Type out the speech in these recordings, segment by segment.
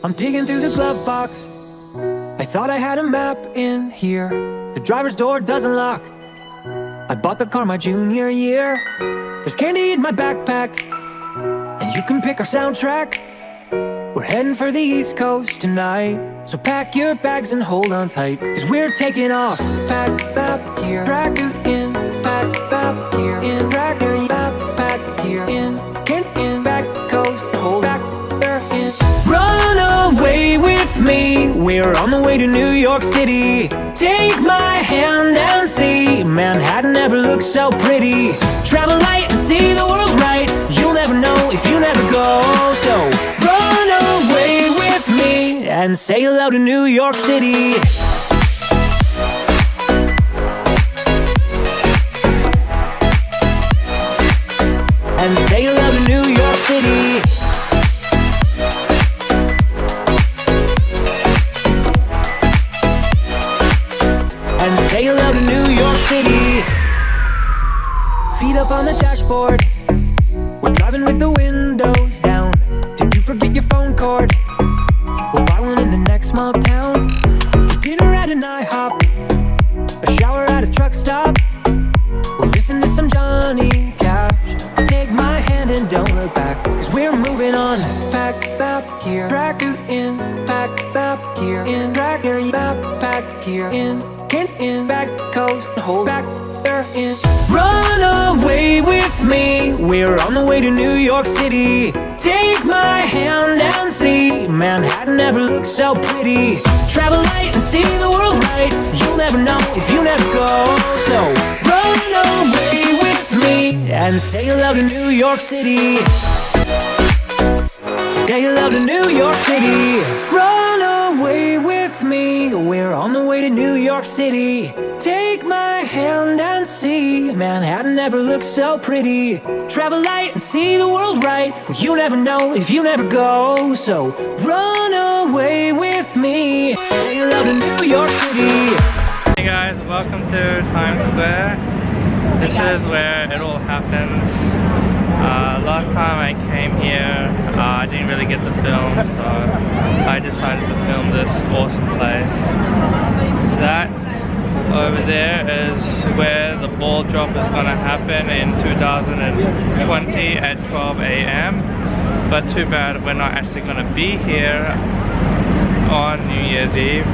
I'm digging through the glove box. I thought I had a map in here. The driver's door doesn't lock. I bought the car my junior year. There's candy in my backpack, and you can pick our soundtrack. We're heading for the East Coast tonight, so pack your bags and hold on tight, cause we're taking off. Pack map here, track is in. Pack map here, in. Track your map, pack here, in. Back coast, hold back there in. Run away with me, we're on the way to New York City. Take my hand and see, Manhattan never looks so pretty. Travel light and see the world right, you'll never know if you never go. So run away with me and say hello to New York City. And say hello to New York City. And say hello to New York City. Feet up on the dashboard, we're driving with the windows down. Did you forget your phone cord? We'll buy one in the next small town. Dinner at an IHOP, a shower at a truck stop. We'll listen to some Johnny Cash. Take my hand and don't look back, cause we're moving on. Pack map here, track is in. Pack map here, in. Track your map, pack here, in. Back coast, hold back there in. Run away with me, we're on the way to New York City. Take my hand and see, Manhattan never looks so pretty. Travel light and see the world right, you'll never know if you never go. So run away with me and say hello to New York City. Say hello to New York City. Run away with me, we're on the way to New York City. Take my hand and see, Manhattan never looks so pretty. Travel light and see the world right, well, you never know if you never go. So run away with me. Say hello to New York City. Hey guys, welcome to Times Square. This is where it all happens. Last time I came here, I didn't really get to film, so I decided to film this awesome place. That over there is where the ball drop is going to happen in 2020 at 12 a.m. But too bad we're not actually going to be here on New Year's Eve,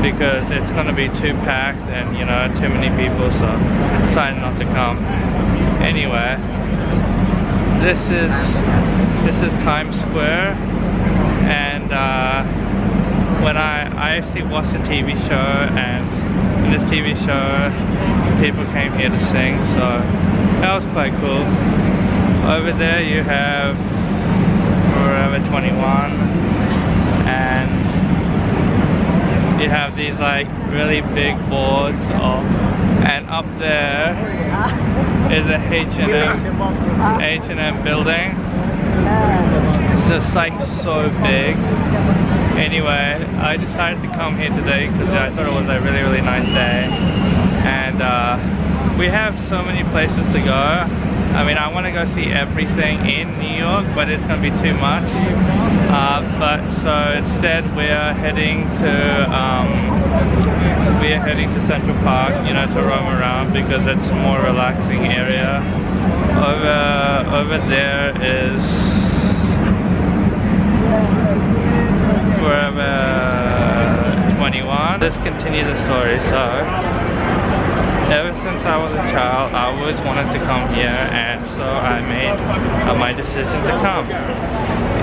because it's going to be too packed and, you know, too many people, so I decided not to come. Anyway, this is Times Square, and when I actually watched a TV show, and in this TV show people came here to sing, so that was quite cool. Over there you have Forever 21, and you have these like really big boards of, and up there is a H&M building. It's just like so big. Anyway, I decided to come here today because I thought it was a really nice day, and we have so many places to go. I mean, I want to go see everything in New York, but it's going to be too much. But so instead, we're heading to Central Park, you know, to roam around because it's a more relaxing area. Over there is Forever 21. Let's continue the story. So, ever since I was a child, I always wanted to come here, and so I made my decision to come.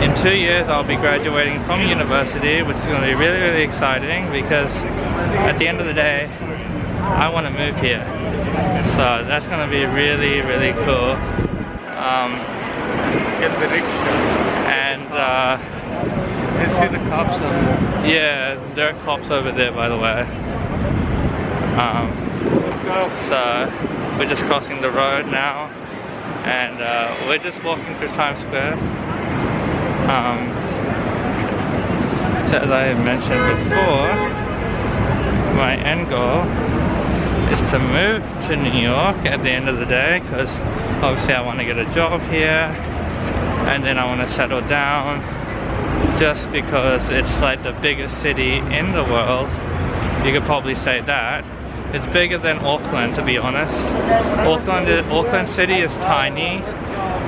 In 2 years, I'll be graduating from university, which is going to be really exciting, because at the end of the day, I want to move here. So that's going to be really cool. Get the rickshaw. And you see the cops over there? Yeah, there are cops over there, by the way. So we're just crossing the road now, and we're just walking through Times Square. So as I mentioned before, my end goal is to move to New York at the end of the day, because obviously I want to get a job here, and then I want to settle down just because it's like the biggest city in the world. You could probably say that. It's bigger than Auckland, to be honest. Auckland City is tiny,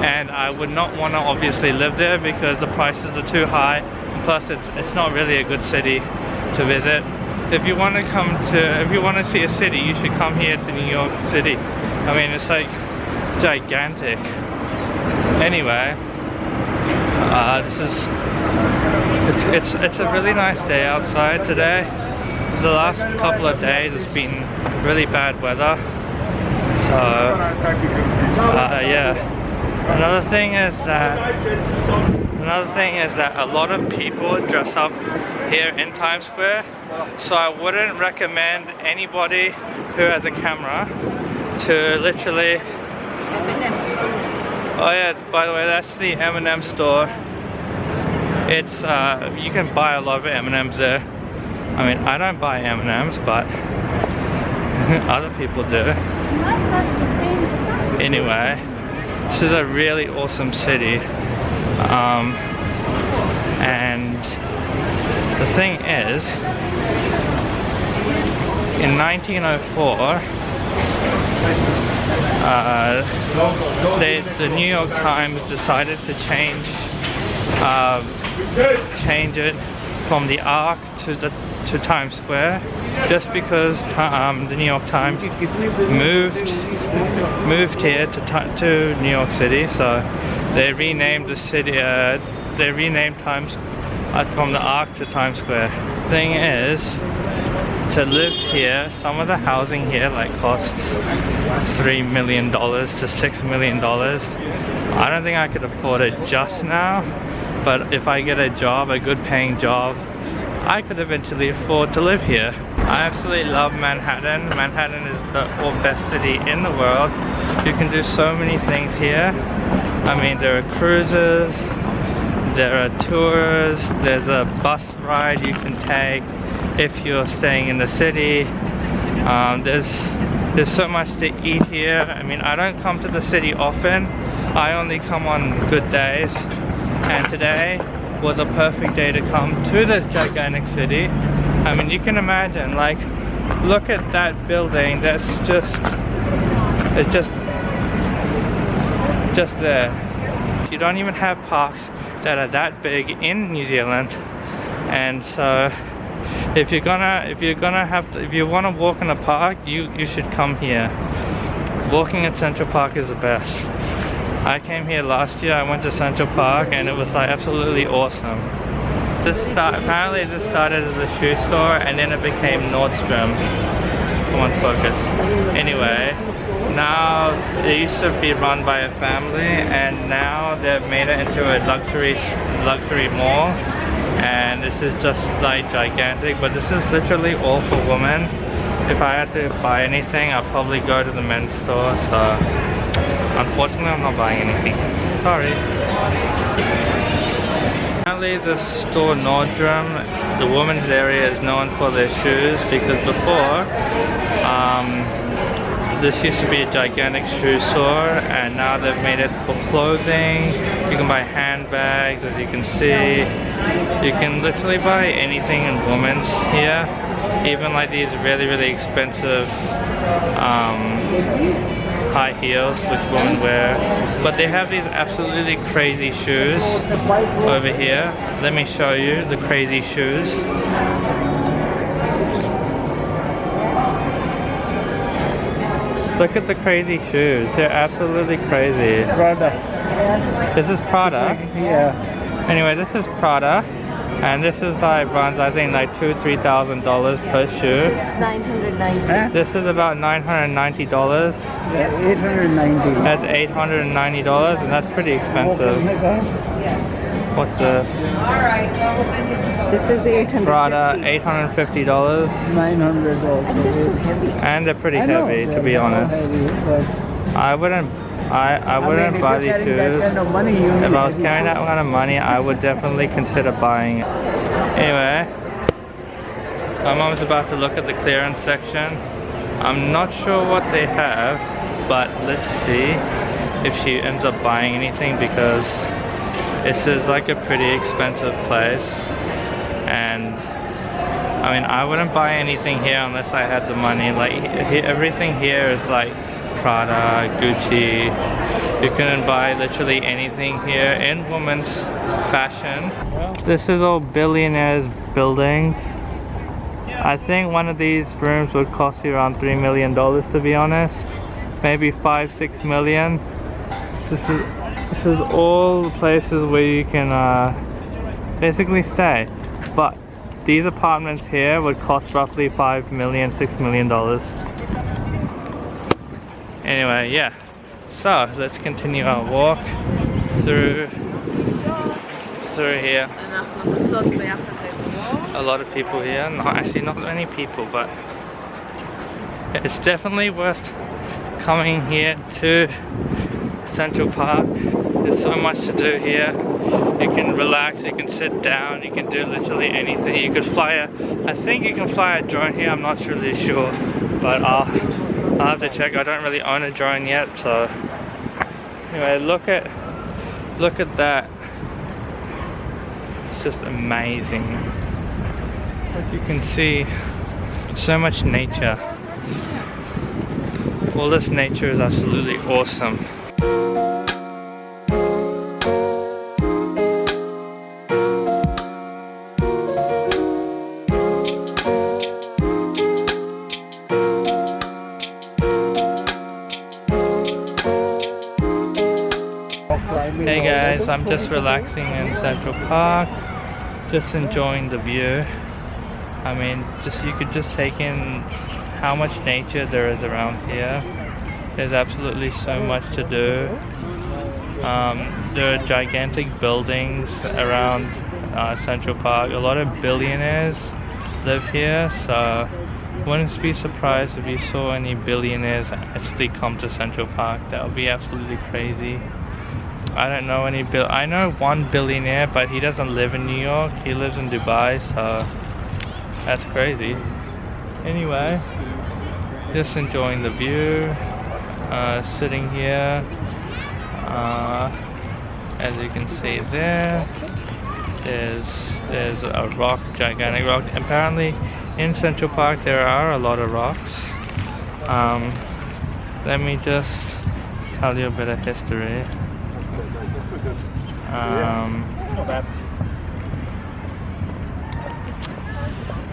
and I would not want to obviously live there because the prices are too high. Plus, it's not really a good city to visit. If you want to see a city, you should come here to New York City. I mean, it's like gigantic. Anyway, it's a really nice day outside today. The last couple of days it's been really bad weather. So yeah. Another thing is that a lot of people dress up here in Times Square, so I wouldn't recommend anybody who has a camera to literally... Oh yeah, by the way, that's the M&M store. It's you can buy a lot of M&Ms there. I mean, I don't buy M&Ms, but other people do. Anyway, this is a really awesome city. And the thing is, in 1904, the New York Times decided to change it from the Arc to Times Square, just because the New York Times moved here to New York City, so they renamed the city. They renamed Times from the Arc to Times Square. Thing is, to live here, some of the housing here like costs $3 million to $6 million. I don't think I could afford it just now, but if I get a job, a good paying job, I could eventually afford to live here. I absolutely love Manhattan. Manhattan is the best city in the world. You can do so many things here. I mean, there are cruises, there are tours, there's a bus ride you can take if you're staying in the city. There's so much to eat here. I mean, I don't come to the city often. I only come on good days, and today was a perfect day to come to this gigantic city. I mean, you can imagine, like, look at that building. That's just there. You don't even have parks that are that big in New Zealand, and so if you want to walk in a park, you should come here. Walking at Central Park is the best. I came here last year. I went to Central Park and it was like absolutely awesome. Apparently this started as a shoe store and then it became Nordstrom. Come on, focus. Anyway, now it used to be run by a family and now they've made it into a luxury mall, and this is just like gigantic, but this is literally all for women. If I had to buy anything, I'd probably go to the men's store, so unfortunately I'm not buying anything. Sorry. Apparently the store Nordstrom, the women's area, is known for their shoes, because before this used to be a gigantic shoe store and now they've made it for clothing. You can buy handbags, as you can see. You can literally buy anything in women's here, even like these really expensive high heels which women wear. But they have these absolutely crazy shoes over here. Let me show you the crazy shoes. Look at the crazy shoes. They're absolutely crazy. Prada. This is Prada. Yeah. Anyway, this is Prada, and this is like runs I think like $2,000-3,000 per shoe. $990. This is about $990. Yeah, 890. That's $890, and that's pretty expensive. What's this? This is $850. Prada, $850. 900 also. And they're so heavy. And they're pretty I know heavy, to they're be honest. heavy, but I wouldn't buy these shoes. Kind of money, you If I was carrying that kind of money, I would definitely consider buying it. Anyway, my mom's about to look at the clearance section. I'm not sure what they have, but let's see if she ends up buying anything, because this is like a pretty expensive place, and I mean, I wouldn't buy anything here unless I had the money. Like everything here is like Prada, Gucci. You couldn't buy literally anything here in women's fashion. This is all billionaires' buildings. I think one of these rooms would cost you around $3 million, to be honest. Maybe 5-6 million. This is all the places where you can basically stay. But these apartments here would cost roughly $5 million, $6 million. Anyway, yeah. So let's continue our walk through here. A lot of people here. No, actually not many people, but it's definitely worth coming here to Central Park. There's so much to do here. You can relax, you can sit down, you can do literally anything. You could fly I think you can fly a drone here, I'm not really sure, but I'll have to check. I don't really own a drone yet, so anyway, look at that. It's just amazing. Like you can see so much nature. All this nature is absolutely awesome. Hey guys, I'm just relaxing in Central Park, just enjoying the view. I mean, you could just take in how much nature there is around here. There's absolutely so much to do. There are gigantic buildings around Central Park. A lot of billionaires live here, so wouldn't be surprised if you saw any billionaires actually come to Central Park. That would be absolutely crazy. I don't know any I know one billionaire, but he doesn't live in New York. He lives in Dubai, so that's crazy. Anyway, just enjoying the view, sitting here. As you can see there's a rock, gigantic rock. Apparently in Central Park there are a lot of rocks. Let me just tell you a bit of history.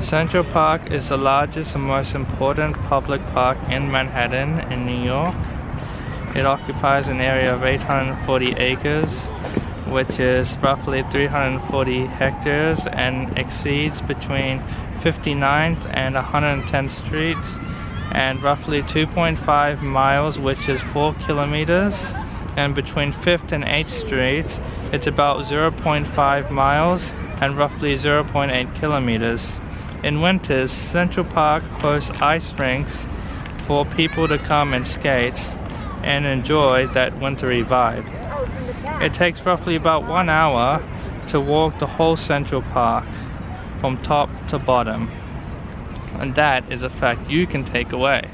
Central Park is the largest and most important public park in Manhattan in New York. It occupies an area of 840 acres, which is roughly 340 hectares, and exceeds between 59th and 110th Street, and roughly 2.5 miles, which is 4 kilometers. And between 5th and 8th Street, it's about 0.5 miles and roughly 0.8 kilometers. In winters, Central Park hosts ice rinks for people to come and skate and enjoy that wintry vibe. It takes roughly about 1 hour to walk the whole Central Park from top to bottom, and that is a fact you can take away.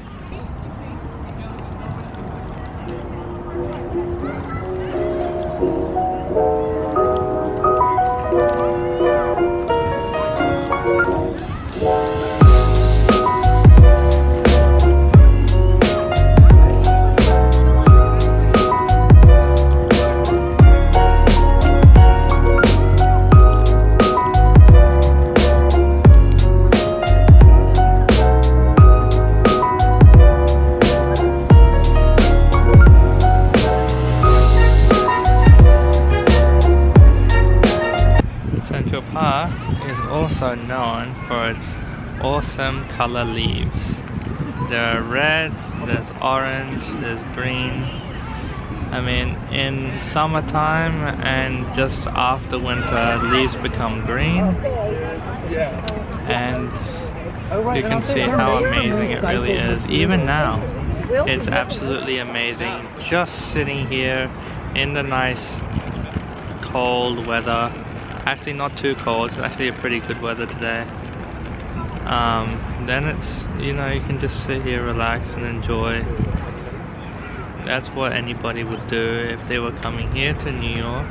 Central Park is also known for its awesome color leaves. There are red, there's orange, there's green. I mean, in summertime and just after winter, leaves become green. And you can see how amazing it really is. Even now, it's absolutely amazing. Just sitting here in the nice cold weather. Actually not too cold, it's actually a pretty good weather today. Then it's, you know, you can just sit here, relax and enjoy. That's what anybody would do if they were coming here to New York.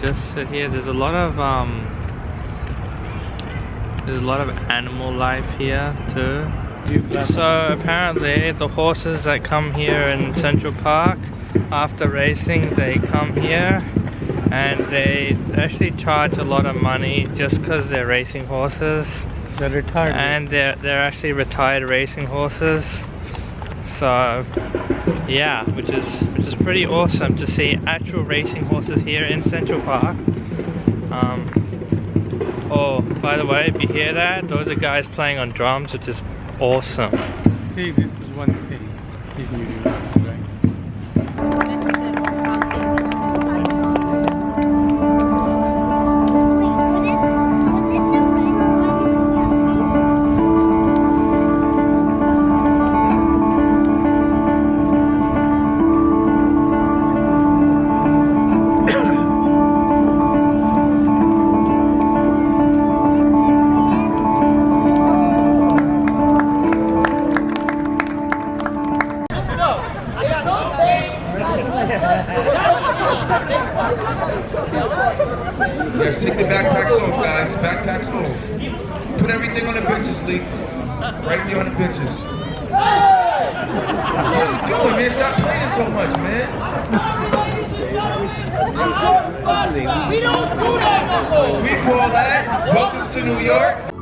just sit here. There's a lot of animal life here too. So apparently the horses that come here in Central Park after racing, they come here and they actually charge a lot of money just because they're racing horses. The retired. And they're actually retired racing horses. So yeah, which is pretty awesome to see actual racing horses here in Central Park. Oh, by the way, if you hear that, those are guys playing on drums, which is awesome. See, this is one thing. He's moving around, right? Yes, take the backpacks off, guys. Backpacks off. Put everything on the benches, Lee. Right there on the benches. What you doing, man? Stop playing so much, man. We don't do that no more. We call that welcome to New York.